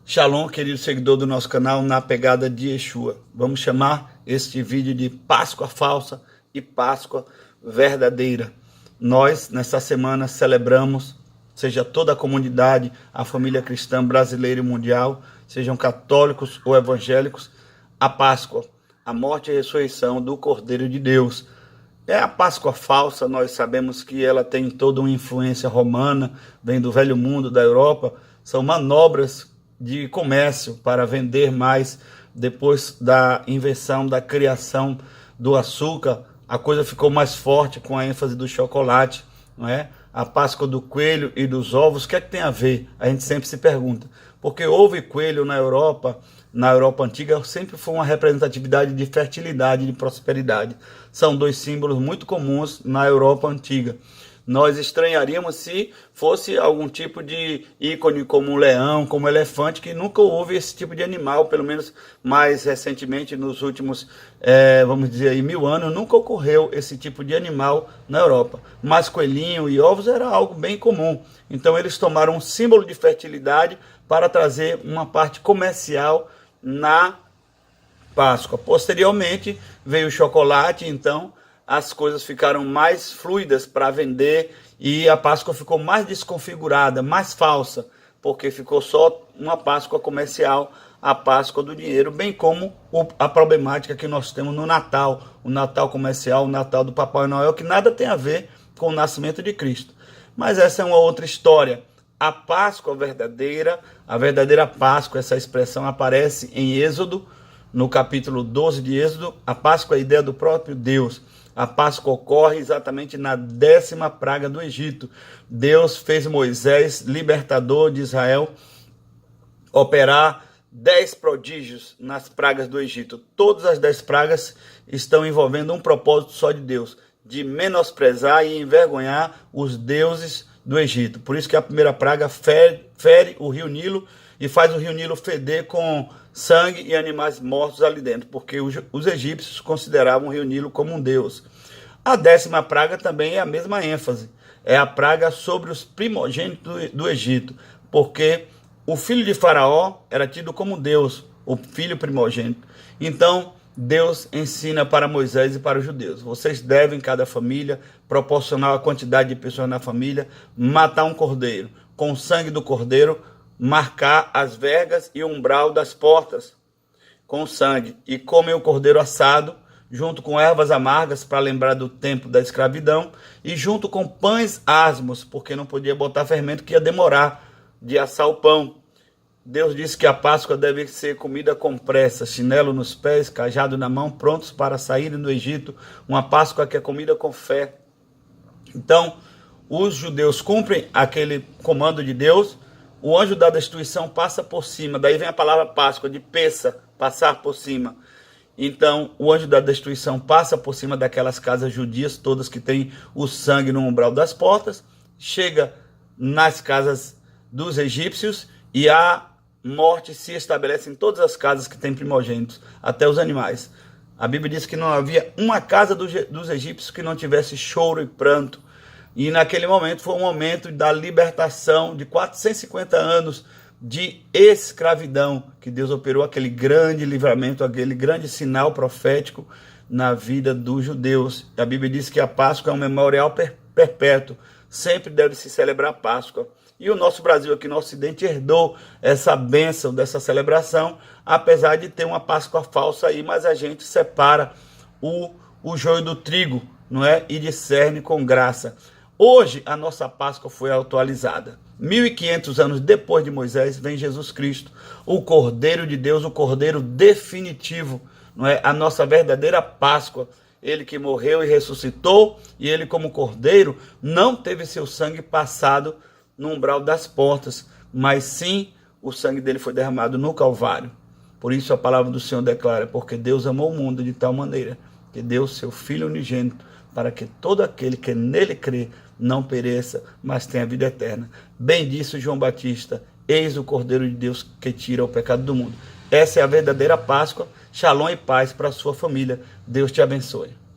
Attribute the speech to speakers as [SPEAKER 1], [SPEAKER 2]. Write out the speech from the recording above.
[SPEAKER 1] Shalom, querido seguidor do nosso canal Na Pegada de Yeshua. Vamos chamar este vídeo de Páscoa Falsa e Páscoa Verdadeira. Nós, nesta semana, celebramos, seja toda a comunidade, a família cristã brasileira e mundial, sejam católicos ou evangélicos, a Páscoa, a morte e a ressurreição do Cordeiro de Deus. É a Páscoa falsa, nós sabemos que ela tem toda uma influência romana, vem do velho mundo, da Europa, são manobras de comércio para vender mais. Depois da invenção, da criação do açúcar, a coisa ficou mais forte com a ênfase do chocolate, não é? A Páscoa do coelho e dos ovos, o que é que tem a ver? A gente sempre se pergunta. Porque ovo e coelho na Europa antiga, sempre foi uma representatividade de fertilidade e de prosperidade. São dois símbolos muito comuns na Europa antiga. Nós estranharíamos se fosse algum tipo de ícone como um leão, como um elefante, que nunca houve esse tipo de animal, pelo menos mais recentemente, nos últimos, vamos dizer aí, 1000 anos, nunca ocorreu esse tipo de animal na Europa. Mas coelhinho e ovos era algo bem comum. Então eles tomaram um símbolo de fertilidade para trazer uma parte comercial na Páscoa. Posteriormente veio o chocolate, então as coisas ficaram mais fluidas para vender e a Páscoa ficou mais desconfigurada, mais falsa, porque ficou só uma Páscoa comercial, a Páscoa do dinheiro, bem como a problemática que nós temos no Natal, o Natal comercial, o Natal do Papai Noel, que nada tem a ver com o nascimento de Cristo. Mas essa é uma outra história. A Páscoa verdadeira, a verdadeira Páscoa, essa expressão aparece em Êxodo, no capítulo 12 de Êxodo. A Páscoa é a ideia do próprio Deus. A Páscoa ocorre exatamente na 10ª praga do Egito. Deus fez Moisés, libertador de Israel, operar 10 prodígios nas pragas do Egito. Todas as 10 pragas estão envolvendo um propósito só de Deus, de menosprezar e envergonhar os deuses do Egito. Por isso que a primeira praga fere o rio Nilo e faz o rio Nilo feder com sangue e animais mortos ali dentro, porque os egípcios consideravam o rio Nilo como um deus. A 10ª praga também é a mesma ênfase, é a praga sobre os primogênitos do Egito, porque o filho de Faraó era tido como Deus, o filho primogênito. Então Deus ensina para Moisés e para os judeus: vocês devem, cada família, proporcional à quantidade de pessoas na família, matar um cordeiro, com o sangue do cordeiro marcar as vergas e o umbral das portas com sangue, e comem o cordeiro assado, junto com ervas amargas para lembrar do tempo da escravidão, e junto com pães asmos, porque não podia botar fermento, que ia demorar de assar o pão. Deus disse que a Páscoa deve ser comida com pressa, chinelo nos pés, cajado na mão, prontos para saírem do Egito. Uma Páscoa que é comida com fé. Então, os judeus cumprem aquele comando de Deus. O anjo da destruição passa por cima. Daí vem a palavra Páscoa, de peça, passar por cima. Então, o anjo da destruição passa por cima daquelas casas judias, todas que têm o sangue no umbral das portas, chega nas casas dos egípcios e a morte se estabelece em todas as casas que têm primogênitos, até os animais. A Bíblia diz que não havia uma casa dos egípcios que não tivesse choro e pranto. E naquele momento foi um momento da libertação de 450 anos de escravidão, que Deus operou aquele grande livramento, aquele grande sinal profético na vida dos judeus. A Bíblia diz que a Páscoa é um memorial perpétuo, sempre deve se celebrar a Páscoa. E o nosso Brasil aqui no Ocidente herdou essa bênção dessa celebração, apesar de ter uma Páscoa falsa aí, mas a gente separa o joio do trigo, não é? E discerne com graça. Hoje a nossa Páscoa foi atualizada. 1500 anos depois de Moisés vem Jesus Cristo, o Cordeiro de Deus, o Cordeiro definitivo, não é? A nossa verdadeira Páscoa. Ele que morreu e ressuscitou, e ele como Cordeiro não teve seu sangue passado no umbral das portas, mas sim o sangue dele foi derramado no Calvário. Por isso a palavra do Senhor declara: porque Deus amou o mundo de tal maneira que deu seu Filho unigênito, para que todo aquele que nele crê não pereça, mas tenha vida eterna. Bem disse João Batista: eis o Cordeiro de Deus que tira o pecado do mundo. Essa é a verdadeira Páscoa. Shalom e paz para a sua família. Deus te abençoe.